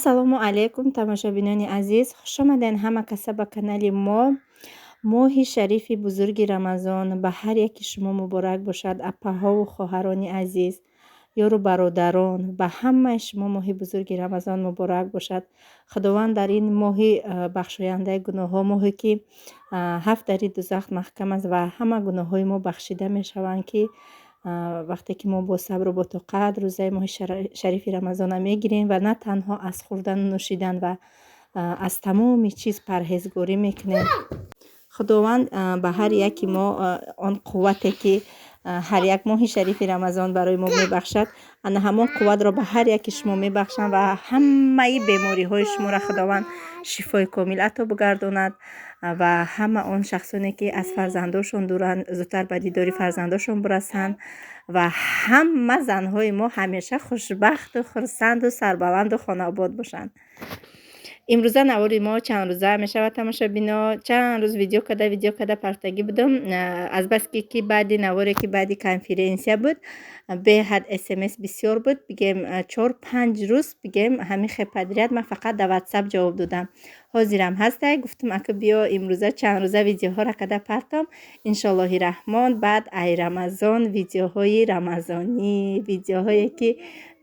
Ассалому алайкум, тамошобинони азиз. Хуш омадед ҳама каса ба канали мо. Моҳи шарифи бузурги Рамазон ба ҳар яки шумо муборак бошад. Апаҳову хоҳарони азиз, ёру бародарон, ба ҳамаи шумо моҳи бузурги Рамазон муборак бошад. Худованд дар ин моҳи бахшояндаи гуноҳҳо, моҳе ки 7 дари дузах маҳкам аст ва ҳама гуноҳҳои мо бахшида мешаванд, ки вақте ки мо бо сабру бо тоқат рӯзаи моҳи шарифи Рамазона мегирем ва на танҳо аз хӯрдану нӯшидан ва аз тамоми чиз парҳезгорӣ мекунем. Худованд ба ҳар яки мо он қуввате ки ҳар як моҳи шарифи Рамазон барои мо мебахшад, ана ҳамон қувватро ба ҳар яки шумо мебахшам ва ҳамаи бемориҳои шуморо Худованд шифои комил ато бигардонад ва ҳама он шахсоне ки аз фарзандошон дуранд зудтар ба дидори фарзандошон бирасанд ва ҳама занҳои мо ҳамеша хушбахту хурсанду сарбаланду хонаобод бошанд. имрӯза навори мо чанд рӯза мешавад тамошобино. Чанд рӯз видео када партагӣ будам. Азбаски ки баъди наворе ки баъди конференсия буд, беҳад смс бисёр буд. Бигем 4-5 рӯз бигем ҳамин хепадрияд ман фақат дар WhatsApp ҷавоб додам. Ҳозирам ҳастай, гуфтам ака биё имрӯза чанд рӯза видеоҳоро када партам. Иншоллоҳи раҳмон баъд ай Рамазон видеоҳои рамазонӣ, видеоҳое ки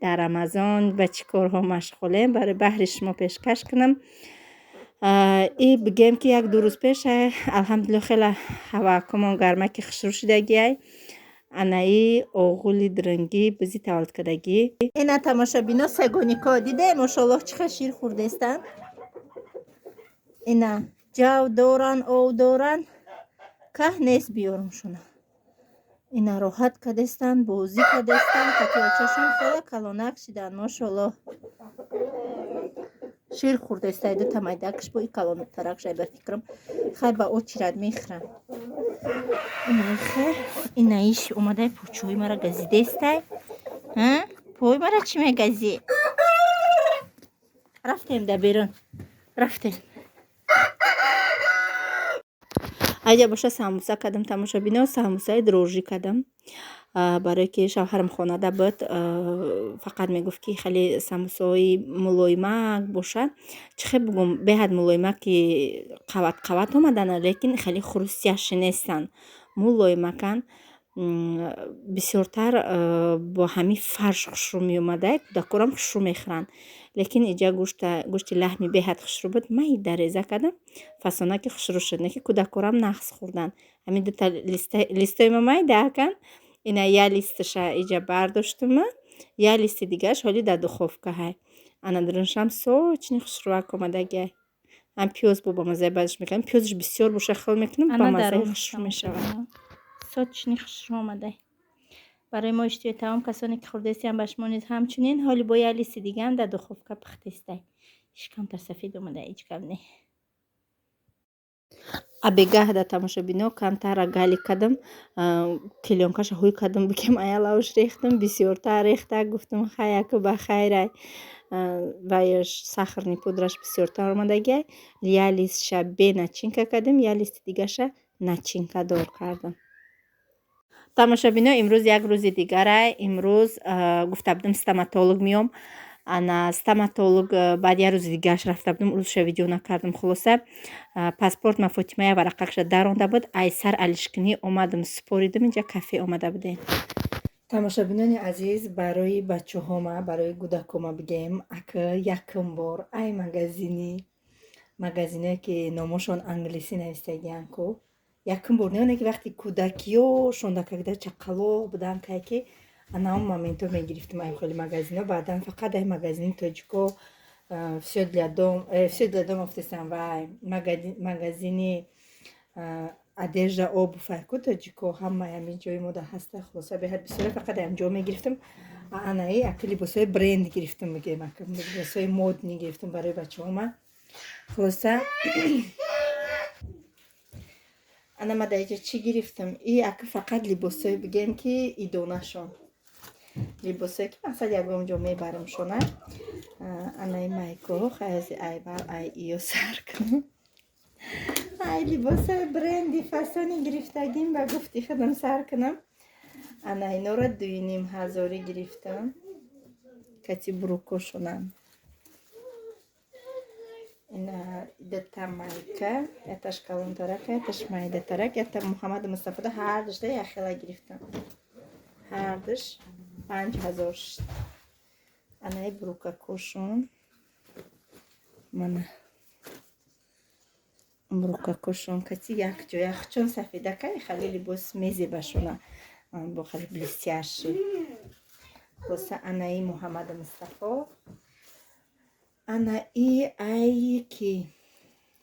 дар Рамазон ба чӣ корҳо машғулем барои баҳри шумо пешкаш кунам. И бигем ки 1-2 рӯз пеш алҳамдулилло хела ҳавакумон гармаки хушрӯ шидагиай. Анаи оғули дурангӣ бузи таваллудкадагӣ. Ина тамошобино сегонико диде мошаллоҳ чӣ хел шир хурдестан. Ина ҷав доран, ов доран, каҳ нест биёрумшуна. Ина роҳат кадестан, бозӣ кадестан, қатиёчашон хела калонак шидан, мошаллоҳ. Шир хурдестай дута майдакш бо и калонтарак шай ба фикрам. Хай ба о чирад мехӯрам. Ина иш омадай почои мара газидестай. Пой мара чӣ мегазӣ? Рафтем да берун. Рафтем. Айҷа боша самбуса кадам тамошобино, самбусаи дрожжӣ кадам. Барое ки шавҳарам хонада буд, фақат мегуфт ки хеле самбусаҳои мулоимак бошад. Чӣ хел бугум беҳад мулоимак ки қават омадана, лекин хеле хрустяши нестанд. Мулоимакан бисёртар бо ҳамин фарш хушрӯ меомадай, кӯдакорам хушрӯ мехӯранд. Лекин иҷа гӯшти лаҳми беҳад хушрӯ буд. Майда реза кадам, фасонаки хушрӯ шуд, лекин кӯдакорам нағз хӯрданд. Ҳамин дута листои ма майдакан. Ина я листаша иҷа бардоштума, я листи дигараш ҳоли дар духовка ҳай. Ана дуруншам сочни хушрӯвак омадагиай. Ам пиёз бо ба маззаи баъдиш мекунам. Пиёзаш бисёр боша хел мекунам, ба маззаи хушрӯ мешавад. Сочни хушрӯ омадай. Барои мо иштиёи таом касоне ки хурдестиям ба шумо низ ҳамчунин ҳоли бо я листи дигам дар духовка пухтестай. Ишкамтар сафед омадай иҷкам не. Абегаҳ да тамошобино камтара гали кадам, килёнкаша ҳуй кадам, бигем аялавуш рехтам, бисёртар рехта, гуфтам хай ака ба хайрай. Ваяш сахарни пудраш бисёртар омадагиай. Я листша бе начинка кадам, я листи дигаша начинкадор кардам. Тамошобино имрӯз як рӯзи дигарай. Имрӯз гуфта будам стоматолог меом. Ана стоматолог баъд як рӯзи дигараш рафта будам, рӯзша видео накардам. Хулоса паспорт ма Фотимая варақакша даронда буд. Айсар алишкунӣ омадам супоридам, инҷа кафе омада будем. Тамошобинони азиз, барои бачаҳома, барои кӯдакома бигем ака якум бор ай магазине ки номошон англисӣ навистагианд ку. Якум бор не оне ки вақти кӯдакиёшон дакагида чақалоқ будан кай ки ана он моменто мегирифтам ай холи магазино. Баъдан фақат ай магазини тоҷико всё для дома футесам ва магазини одежда обув айку тоҷико ҳамаи ҳамин ҷои мода ҳаста. Хулоса беҳад бисёре фақат аямҷо мегирифтам. Анаи ака либосҳои бренд гирифтам, мегем ака либосҳои моднӣ гирифтам барои бачаҳома. Хулоса ана ма дар иҷа чӣ гирифтам? И ака фақат либосҳои бигем ки идонашон. Либосҳое ки мақсад ягон ҷо мебарамшона. Анаи майкоҳо хаязи айвал ай иё сар кунам. Ай либосҳои бренди фасони гирифтагим ба гуфти худам сар кунам. Ана иноро 2,5 ҳазорӣ гирифтам. Кати бурукошонам. Это майка, это шкалунтарак, это шмайдатарак, это Мухаммад Мустафада ҳардашда яхела гирифтам. Ҳардаш 5000 шуд. Анаи брукакушон. Мана брукакушон кати якҷо яхчон сафедакай хали либос мезебашона. Бо хали блестящий. Просто анаи Мухаммад Мустафа. Анаи айки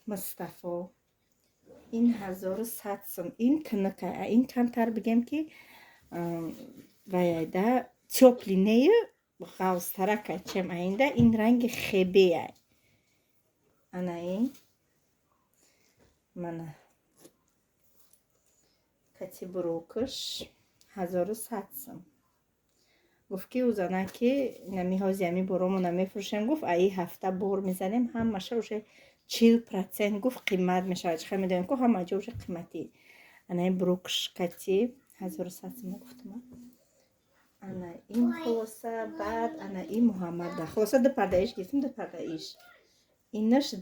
Мустафа. Ин 1100 сом. Ин тинакай. Ин камтар бигем ки ваяйда тёплинею ғавстаракай чем аинда. Ин ранги хебеяй. Анаи мана кати брукаш 1100 сом. گفت که اوزانه که نمی‌هازی همی برامو نمی‌فروشن. گفت ای هفته بور میزنیم همشه روشه 40% گفت قیمت میشه. چه میدونیم که همه جا روشه قیمتی. انا بروکش کتی 1100 گفتم. انا این خلاصه بعد انا این محمد ده خلاصه ده پرده ایش گفتم ده پرده ایش اینش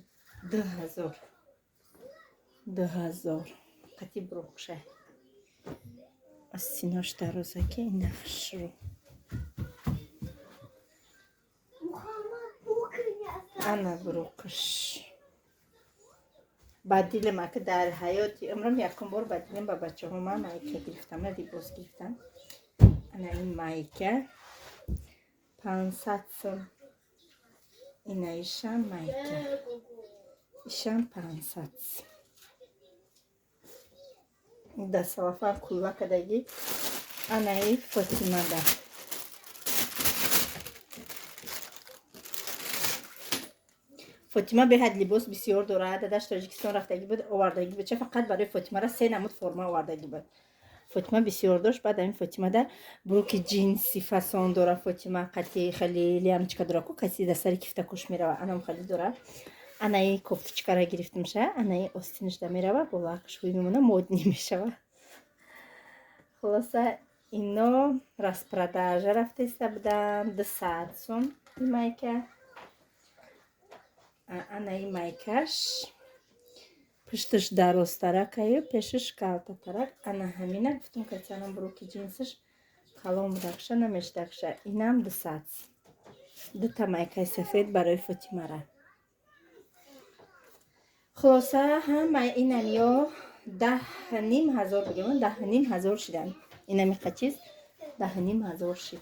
2000 کتی بروکشه از سیناش دروزه که این نخش رو انا بروکش بدیل ما که در حیاتی امرم یکم بار بدیلم با بچه ها من مایکه گرفتم ندی باز گرفتم. انا این مایکه 500 سم اینا ایشم مایکه ایشم 500 سم ده صوافا کلوه کدگی. انا این فاطمه ده فاطمه به حد لباس بسیار داره. داداش تاجیکستان رفتگی بود آوردگی بود. چه فقط برای فاطمه را 3 نمود فرما آوردگی بود. فاطمه بسیار داشت. بعد این فاطمه ده بروک جینسی فسان داره. فاطمه قطعی خیلی لیامچکا داره که کسی در سر کفته کش میره. انم خیلی داره. انا این کوفچکا را گرفتم شه. انا این آستینش ده میره با لاکش خوی میمونه مود نمیشه. خلاصه اینا راسپراداژ رفته است بودن 200 سوم این مایکه. انا این مایکش پشتش دراز ترکه پیشش کالتا ترک. انا همینه گفتم که چنان بروکی جینسش کلام دکشه نمیش دکشه. اینم 200 دو تا مایکه سفید برای فاطمه را. خلاصه هم اینم یا 10,500 بگم 10,500 شدن. اینمی قچیز 10,500 شد.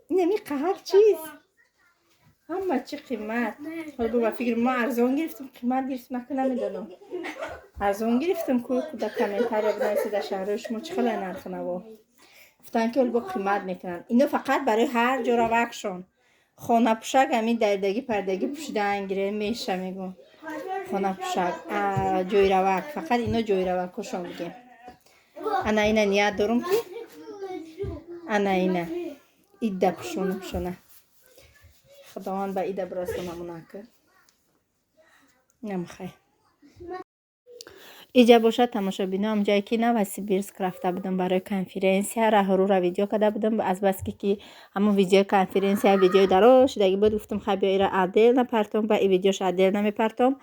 اینمی قهر چیز همه چی قیمت. حالا با فکر ما ارزان گرفتم قیمت گرفتم نکنه نمیدونم ارزان گرفتم که در کامنتاری بنویسید در شهر شما چه خیلی نرخ نوا گفتن که با قیمت میکنن. اینو فقط برای هر جا روکشون خانه پوشک همین دردگی پردگی پوشیدن گیره میشه میگم خانه پوشک جوی روک فقط اینو جوی روکشون بگیم. انا اینه نیت دارم که انا اینه ایده پوشونم شونه خداوند به ایده برسونم که نمیخوای ایجا باشه تماشابینام جایی که نوسیبیرسک رفته بودم برای کنفرانسیا راهرو را ویدیو کرده بودم از بس که همون ویدیو کنفرانسیا ویدیو درو شدگی بود گفتم خب ایرا عدل نپرتم با این ویدیوش عدل نمیپرتم.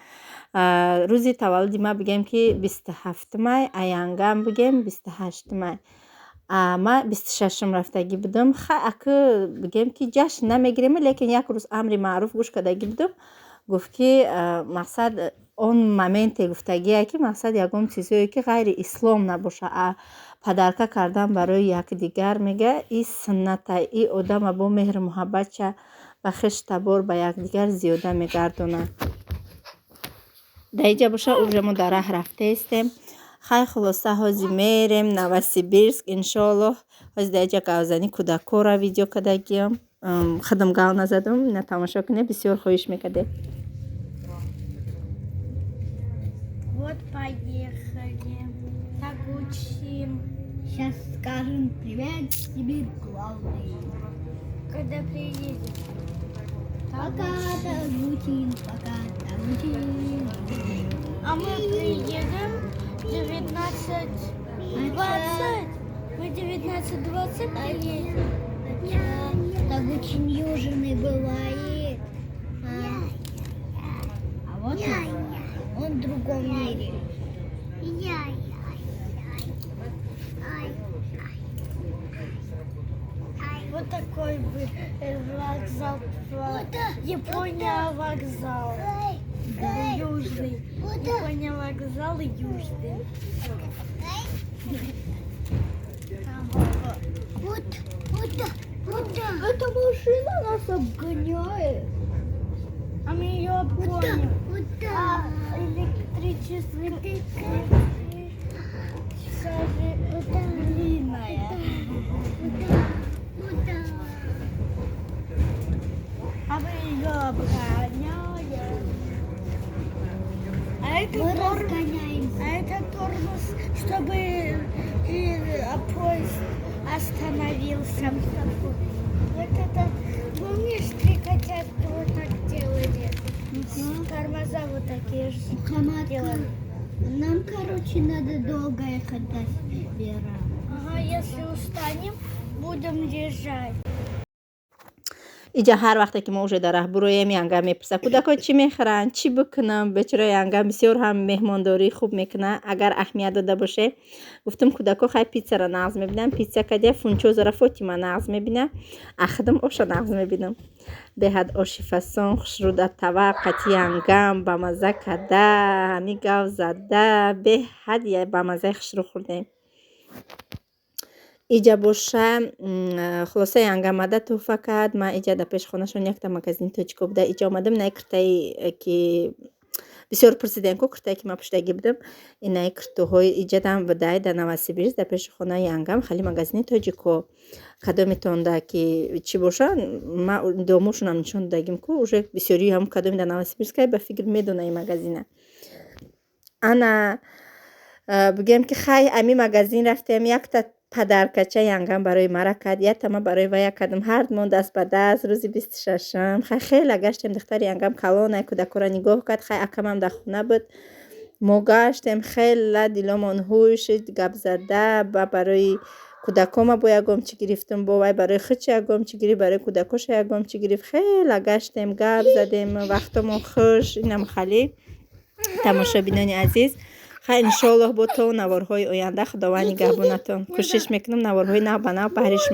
روزی تولدی ما بگم که 27 مای آینگام بگم 28 مای ما 26 رفتگی بودم. اکه بگم که جشن نمیگیریم لیکن یک روز امری معروف گوش کردگی بودم گفت که مقصد اون مومنت گفتگیه که مقصد یکم چیزایی که غیر اسلام نباشه پدرکه کردن برای یک دیگر میگه این سنت ای آدم با مهر محبت چه بخش تبار به یک دیگر زیاده میگردونه. در اینجا باشه اونجا در راه رفته استیم. خیلی خلاصه هازی میریم نوسیبیرسک انشالله هاز در اینجا گوزنی کودکو را ویدیو کدگیم خدم گاو نزدم نه تماشا کنه بسیار خویش میکده. Вот поехали. Так учим. Сейчас скажем привет тебе главный. Когда приедем? Пока учим, пока учим. А мы приедем 19:20. Мы 19:20 приедем. Так очень южный бывает. Он в другом мире. Вот такой бы вокзал. Япония вокзал. Южный. Япония вокзал южный. Эта машина нас обгоняет. А мы ее обгоним. Электричество. Длинная. А мы ее обгоняем. А это тормоз, чтобы поезд остановился. Вот это, помнишь, трикотятки вот так делали? Тормоза вот такие же делали. Нам, короче, надо долго ехать до Сибира. Ага, если устанем, будем лежать. اینجا هر وقتی که ما уже در راه برویم ینگم میپرسه کودکان چی میخورن چی بکنم بیچاره ینگم بسیار هم مهمانداری خوب میکنه اگر اهمیت داده باشه گفتم کودکان خیلی پیتزا را نغز میبینن پیتزا کدیه فونچوز را فاطمه نغز میبینه اخدم آش نغز میبینم بهد آش فسان خوش رو در طبق قطی ینگم با مزه کده همی گاو زده بهد یه با مزه خوش رو خوردیم اینجا باشه خلاصه ینگم آمده توفه کرد من اینجا در پیش خونهشون یک تا مگزین توچکو بوده اینجا آمدم نه کرتایی که بسیار پرسیدن که کرتایی که من پشتگی بودم این نه کرتوهای اینجا دم بوده در نواسیبیرز در پیش خونه ینگم خیلی مگزین توچکو کدومیتون ده که چی باشه ما دوموشون هم نشون دادیم که اوشه بسیاری هم کدومی در نواسیبیرز که به فکر میدونه این مگزینه انا بگم که خیلی امی مگزین رفتیم یک تا پدرکچه ینگم برای مرا کرد یک تمام برای ویا کردم هر دمون دست به دست روزی 26م خیلی گشتیم دختر ینگم کلانه کودک را نگاه کرد خیلی اکمم در خونه بود ما گشتیم خیلی دیلمون هوش گپ زده برای کودکام با یگم چی گرفتم با وای برای خود چی یگم چی گرفت برای کودکاش یگم چی گرفت خیلی گشتیم گپ زدیم وقتمون خوش اینم خیلی تماشا بینان عزیز خیلی انشالله با تو نوارهای آینده خداوند نگهبانتون کوشش میکنم نوارهای نو به نو پهرش